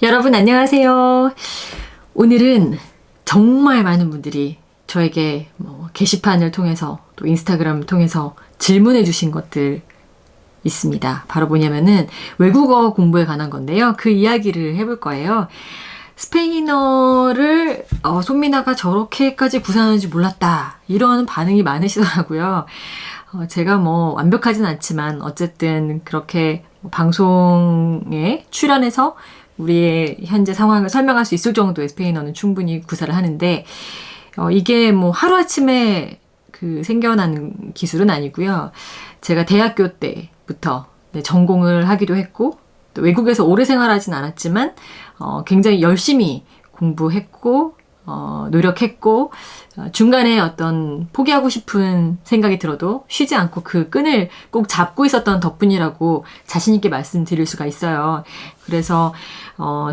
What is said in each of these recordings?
여러분 안녕하세요. 오늘은 정말 많은 분들이 저에게 게시판을 통해서 또 인스타그램을 통해서 질문해 주신 것들 있습니다. 바로 뭐냐면은 외국어 공부에 관한 건데요. 그 이야기를 해볼 거예요. 스페인어를 손미나가 저렇게까지 구사하는지 몰랐다. 이런 반응이 많으시더라고요. 제가 완벽하진 않지만 어쨌든 그렇게 방송에 출연해서 우리의 현재 상황을 설명할 수 있을 정도의 스페인어는 충분히 구사를 하는데 이게 하루아침에 생겨난 기술은 아니고요. 제가 대학교 때부터 전공을 하기도 했고 또 외국에서 오래 생활하진 않았지만 굉장히 열심히 공부했고 노력했고 중간에 어떤 포기하고 싶은 생각이 들어도 쉬지 않고 그 끈을 꼭 잡고 있었던 덕분이라고 자신 있게 말씀드릴 수가 있어요. 그래서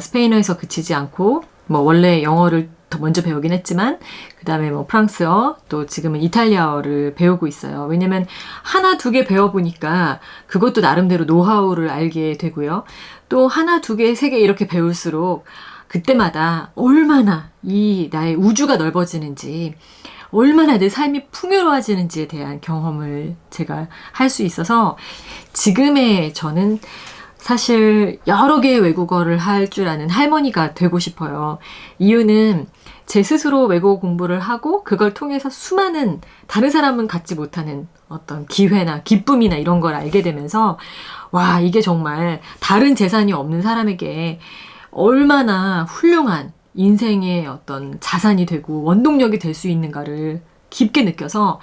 스페인어에서 그치지 않고 원래 영어를 더 먼저 배우긴 했지만 그 다음에 프랑스어 또 지금은 이탈리아어를 배우고 있어요. 왜냐면 하나 두 개 배워보니까 그것도 나름대로 노하우를 알게 되고요. 또 하나 두 개 세 개 이렇게 배울수록 그때마다 얼마나 나의 우주가 넓어지는지 얼마나 내 삶이 풍요로워지는지에 대한 경험을 제가 할 수 있어서 지금의 저는 사실 여러 개의 외국어를 할 줄 아는 할머니가 되고 싶어요. 이유는 제 스스로 외국어 공부를 하고 그걸 통해서 수많은 다른 사람은 갖지 못하는 어떤 기회나 기쁨이나 이런 걸 알게 되면서 와, 이게 정말 다른 재산이 없는 사람에게 얼마나 훌륭한 인생의 어떤 자산이 되고 원동력이 될 수 있는가를 깊게 느껴서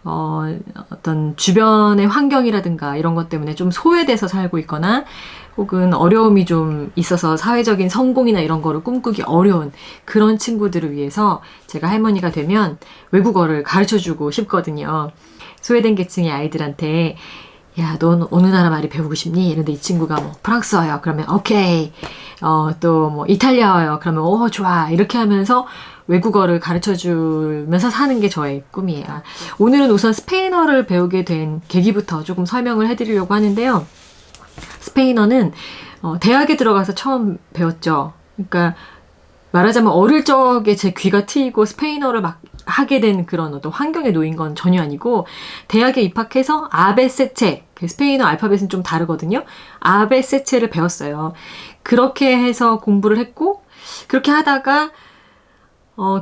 어떤 주변의 환경이라든가 이런 것 때문에 좀 소외돼서 살고 있거나 혹은 어려움이 좀 있어서 사회적인 성공이나 이런 거를 꿈꾸기 어려운 그런 친구들을 위해서 제가 할머니가 되면 외국어를 가르쳐주고 싶거든요. 소외된 계층의 아이들한테 야, 넌 어느 나라 말이 배우고 싶니? 이런데 이 친구가 프랑스어요. 그러면 오케이. 또 이탈리아어요. 그러면 좋아. 이렇게 하면서 외국어를 가르쳐주면서 사는 게 저의 꿈이에요. 오늘은 우선 스페인어를 배우게 된 계기부터 조금 설명을 해드리려고 하는데요. 스페인어는 대학에 들어가서 처음 배웠죠. 그러니까 말하자면 어릴 적에 제 귀가 트이고 스페인어를 막 하게 된 그런 어떤 환경에 놓인 건 전혀 아니고 대학에 입학해서 아베세체, 스페인어 알파벳은 좀 다르거든요. 아베세체를 배웠어요. 그렇게 해서 공부를 했고 그렇게 하다가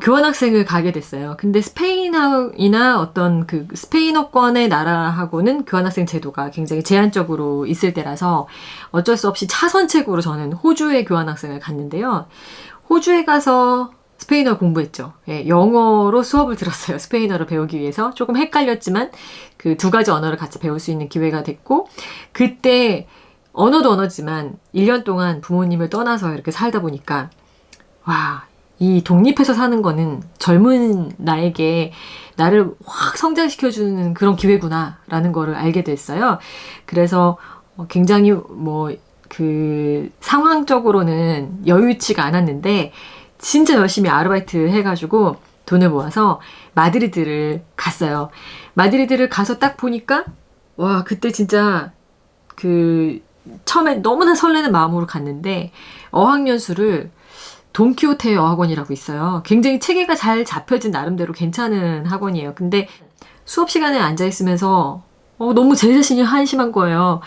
교환학생을 가게 됐어요. 근데 스페인어이나 어떤 스페인어권의 나라하고는 교환학생 제도가 굉장히 제한적으로 있을 때라서 어쩔 수 없이 차선책으로 저는 호주에 교환학생을 갔는데요. 호주에 가서 스페인어 공부했죠. 예, 영어로 수업을 들었어요. 스페인어를 배우기 위해서. 조금 헷갈렸지만 그 두 가지 언어를 같이 배울 수 있는 기회가 됐고 그때 언어도 언어지만 1년 동안 부모님을 떠나서 이렇게 살다 보니까 와, 이 독립해서 사는 거는 젊은 나에게 나를 확 성장시켜주는 그런 기회구나 라는 거를 알게 됐어요. 그래서 굉장히 상황적으로는 여유치가 않았는데 진짜 열심히 아르바이트 해가지고 돈을 모아서 마드리드를 갔어요. 마드리드를 가서 딱 보니까 와, 그때 진짜 처음에 너무나 설레는 마음으로 갔는데 어학연수를 돈키호테 어학원이라고 있어요. 굉장히 체계가 잘 잡혀진 나름대로 괜찮은 학원이에요. 근데 수업 시간에 앉아있으면서 너무 제 자신이 한심한 거예요.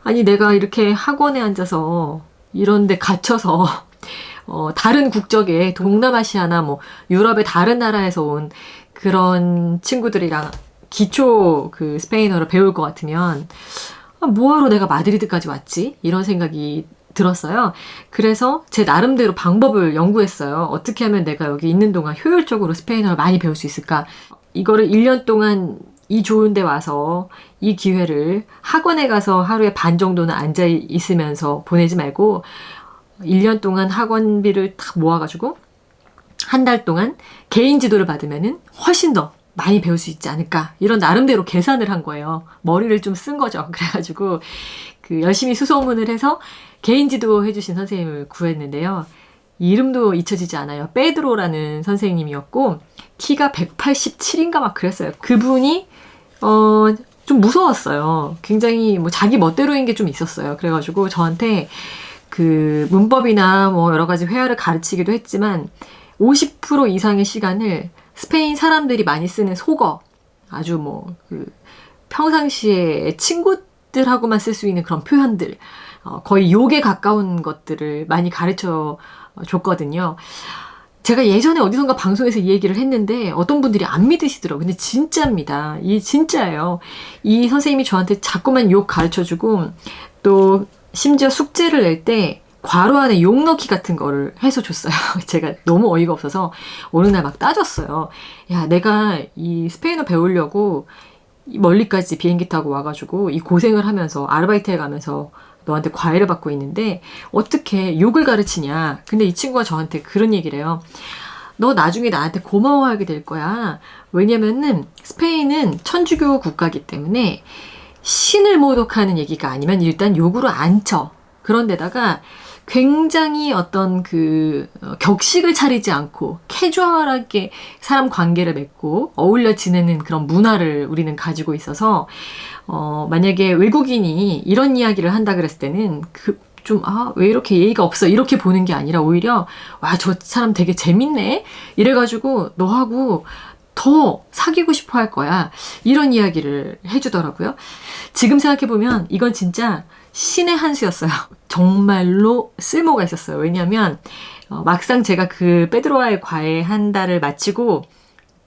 아니 내가 이렇게 학원에 앉아서 이런 데 갇혀서 다른 국적의 동남아시아나 유럽의 다른 나라에서 온 그런 친구들이랑 기초 스페인어를 배울 것 같으면 뭐하러 내가 마드리드까지 왔지? 이런 생각이 들었어요. 그래서 제 나름대로 방법을 연구했어요. 어떻게 하면 내가 여기 있는 동안 효율적으로 스페인어를 많이 배울 수 있을까? 이거를 1년 동안 이 좋은 데 와서 이 기회를 학원에 가서 하루에 반 정도는 앉아 있으면서 보내지 말고 1년 동안 학원비를 딱 모아가지고 한 달 동안 개인 지도를 받으면은 훨씬 더 많이 배울 수 있지 않을까 이런 나름대로 계산을 한 거예요. 머리를 좀 쓴 거죠. 그래가지고 열심히 수소문을 해서 개인 지도 해주신 선생님을 구했는데요. 이름도 잊혀지지 않아요. 페드로라는 선생님이었고 키가 187인가 막 그랬어요. 그분이 좀 무서웠어요. 굉장히 자기 멋대로인 게 좀 있었어요. 그래가지고 저한테 그 문법이나 뭐 여러 가지 회화를 가르치기도 했지만 50% 이상의 시간을 스페인 사람들이 많이 쓰는 속어, 아주 뭐 그 평상시에 친구들하고만 쓸 수 있는 그런 표현들, 거의 욕에 가까운 것들을 많이 가르쳐 줬거든요. 제가 예전에 어디선가 방송에서 이 얘기를 했는데 어떤 분들이 안 믿으시더라고요. 근데 진짜입니다. 이 진짜예요. 이 선생님이 저한테 자꾸만 욕 가르쳐주고 또 심지어 숙제를 낼 때 괄호 안에 욕 넣기 같은 거를 해서 줬어요. 제가 너무 어이가 없어서 어느 날 막 따졌어요. 야, 내가 이 스페인어 배우려고 멀리까지 비행기 타고 와가지고 이 고생을 하면서 아르바이트 해가면서 너한테 과외를 받고 있는데 어떻게 욕을 가르치냐. 근데 이 친구가 저한테 그런 얘기를 해요. 너 나중에 나한테 고마워하게 될 거야. 왜냐면은 스페인은 천주교 국가이기 때문에 신을 모독하는 얘기가 아니면 일단 욕으로 안 쳐. 그런데다가 굉장히 어떤 그 격식을 차리지 않고 캐주얼하게 사람 관계를 맺고 어울려 지내는 그런 문화를 우리는 가지고 있어서 만약에 외국인이 이런 이야기를 한다 그랬을 때는 왜 이렇게 예의가 없어 이렇게 보는 게 아니라 오히려 와, 저 사람 되게 재밌네 이래가지고 너하고 더 사귀고 싶어 할 거야 이런 이야기를 해주더라고요. 지금 생각해보면 이건 진짜 신의 한 수였어요. 정말로 쓸모가 있었어요. 왜냐하면 막상 제가 그 페드로와의 과외 한 달을 마치고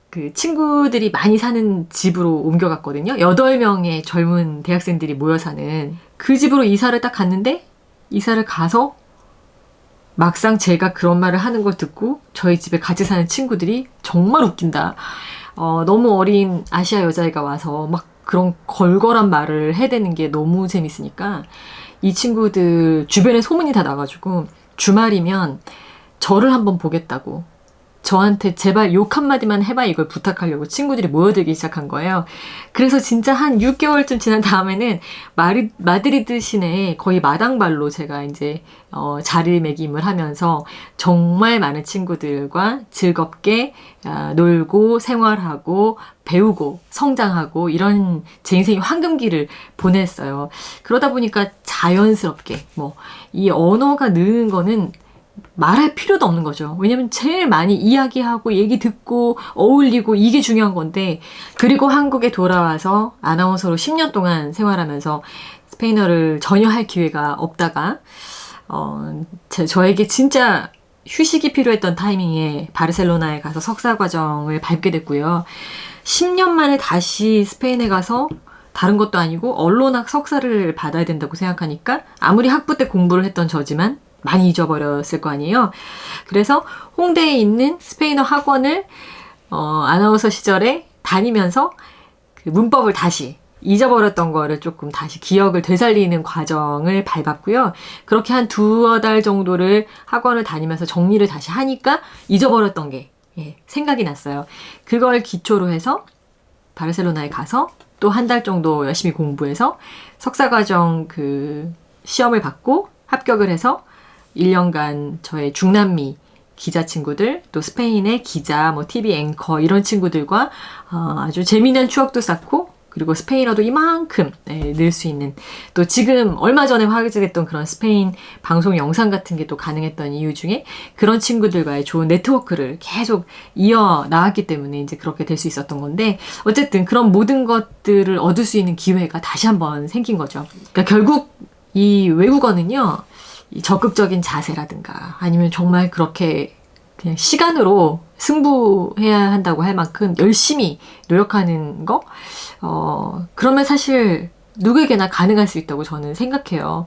그 친구들이 많이 사는 집으로 옮겨갔거든요. 8명의 젊은 대학생들이 모여 사는 그 집으로 이사를 딱 갔는데 이사를 가서 막상 제가 그런 말을 하는 걸 듣고 저희 집에 같이 사는 친구들이 정말 웃긴다. 너무 어린 아시아 여자애가 와서 막 그런 걸걸한 말을 해대는 게 너무 재밌으니까 이 친구들 주변에 소문이 다 나가지고 주말이면 저를 한번 보겠다고 저한테 제발 욕 한마디만 해봐 이걸 부탁하려고 친구들이 모여들기 시작한 거예요. 그래서 진짜 한 6개월쯤 지난 다음에는 마드리드 시내에 거의 마당발로 제가 이제 자리매김을 하면서 정말 많은 친구들과 즐겁게 놀고 생활하고 배우고 성장하고 이런 제 인생의 황금기를 보냈어요. 그러다 보니까 자연스럽게 이 언어가 느는 거는 말할 필요도 없는 거죠. 왜냐면 제일 많이 이야기하고 얘기 듣고 어울리고 이게 중요한 건데 그리고 한국에 돌아와서 아나운서로 10년 동안 생활하면서 스페인어를 전혀 할 기회가 없다가 저에게 진짜 휴식이 필요했던 타이밍에 바르셀로나에 가서 석사과정을 밟게 됐고요. 10년 만에 다시 스페인에 가서 다른 것도 아니고 언론학 석사를 받아야 된다고 생각하니까 아무리 학부 때 공부를 했던 저지만 많이 잊어버렸을 거 아니에요. 그래서 홍대에 있는 스페인어 학원을 아나운서 시절에 다니면서 그 문법을 다시 잊어버렸던 거를 조금 다시 기억을 되살리는 과정을 밟았고요. 그렇게 한 2-달 정도를 학원을 다니면서 정리를 다시 하니까 잊어버렸던 게 생각이 났어요. 그걸 기초로 해서 바르셀로나에 가서 또 1달 정도 열심히 공부해서 석사과정 그 시험을 받고 합격을 해서 1년간 저의 중남미 기자 친구들, 또 스페인의 기자, TV 앵커 이런 친구들과 아주 재미난 추억도 쌓고 그리고 스페인어도 이만큼 늘 수 있는 또 지금 얼마 전에 화제됐던 그런 스페인 방송 영상 같은 게 또 가능했던 이유 중에 그런 친구들과의 좋은 네트워크를 계속 이어나왔기 때문에 이제 그렇게 될 수 있었던 건데 어쨌든 그런 모든 것들을 얻을 수 있는 기회가 다시 한번 생긴 거죠. 그러니까 결국 이 외국어는요. 이 적극적인 자세라든가 아니면 정말 그렇게 그냥 시간으로 승부해야 한다고 할 만큼 열심히 노력하는 거 그러면 사실 누구에게나 가능할 수 있다고 저는 생각해요.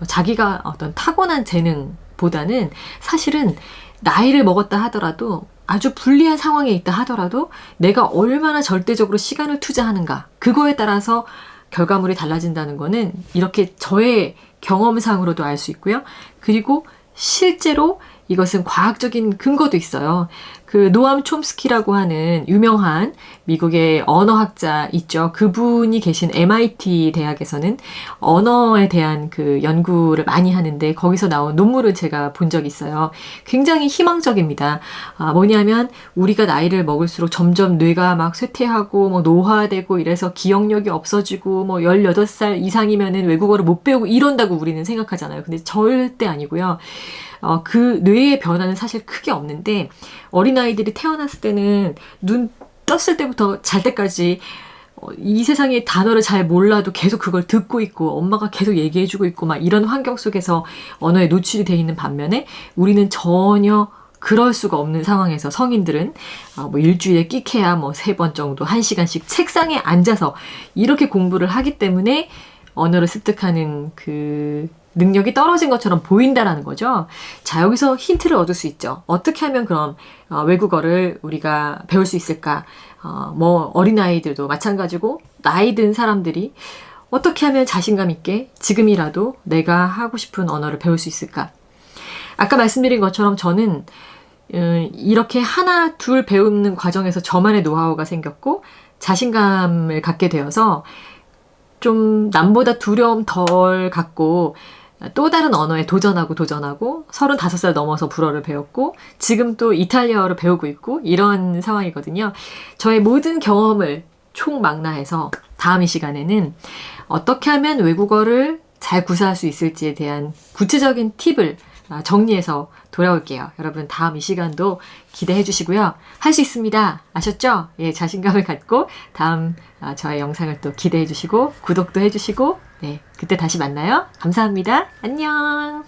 자기가 어떤 타고난 재능보다는 사실은 나이를 먹었다 하더라도 아주 불리한 상황에 있다 하더라도 내가 얼마나 절대적으로 시간을 투자하는가 그거에 따라서 결과물이 달라진다는 거는 이렇게 저의 경험상으로도 알 수 있고요. 그리고 실제로 이것은 과학적인 근거도 있어요. 그 노암 촘스키라고 하는 유명한 미국의 언어학자 있죠. 그분이 계신 MIT 대학에서는 언어에 대한 그 연구를 많이 하는데 거기서 나온 논문을 제가 본 적이 있어요. 굉장히 희망적입니다. 뭐냐면 우리가 나이를 먹을수록 점점 뇌가 막 쇠퇴하고 뭐 노화되고 이래서 기억력이 없어지고 뭐 18살 이상이면은 외국어를 못 배우고 이런다고 우리는 생각하잖아요. 근데 절대 아니고요. 그 뇌의 변화는 사실 크게 없는데 어린아이들이 태어났을 때는 눈 떴을 때부터 잘 때까지 이 세상의 단어를 잘 몰라도 계속 그걸 듣고 있고 엄마가 계속 얘기해주고 있고 막 이런 환경 속에서 언어에 노출이 돼 있는 반면에 우리는 전혀 그럴 수가 없는 상황에서 성인들은 뭐 일주일에 끼케야 뭐 3번 정도 1시간씩 책상에 앉아서 이렇게 공부를 하기 때문에 언어를 습득하는 그 능력이 떨어진 것처럼 보인다라는 거죠. 자, 여기서 힌트를 얻을 수 있죠. 어떻게 하면 그럼 외국어를 우리가 배울 수 있을까? 뭐 어린아이들도 마찬가지고 나이 든 사람들이 어떻게 하면 자신감 있게 지금이라도 내가 하고 싶은 언어를 배울 수 있을까? 아까 말씀드린 것처럼 저는 이렇게 하나 둘 배우는 과정에서 저만의 노하우가 생겼고 자신감을 갖게 되어서 좀 남보다 두려움 덜 갖고 또 다른 언어에 도전하고 35살 넘어서 불어를 배웠고 지금 또 이탈리아어를 배우고 있고 이런 상황이거든요. 저의 모든 경험을 총망라해서 다음 이 시간에는 어떻게 하면 외국어를 잘 구사할 수 있을지에 대한 구체적인 팁을 정리해서 돌아올게요. 여러분 다음 이 시간도 기대해 주시고요. 할 수 있습니다. 아셨죠? 예, 자신감을 갖고 다음 저의 영상을 또 기대해 주시고 구독도 해 주시고 네, 그때 다시 만나요. 감사합니다. 안녕.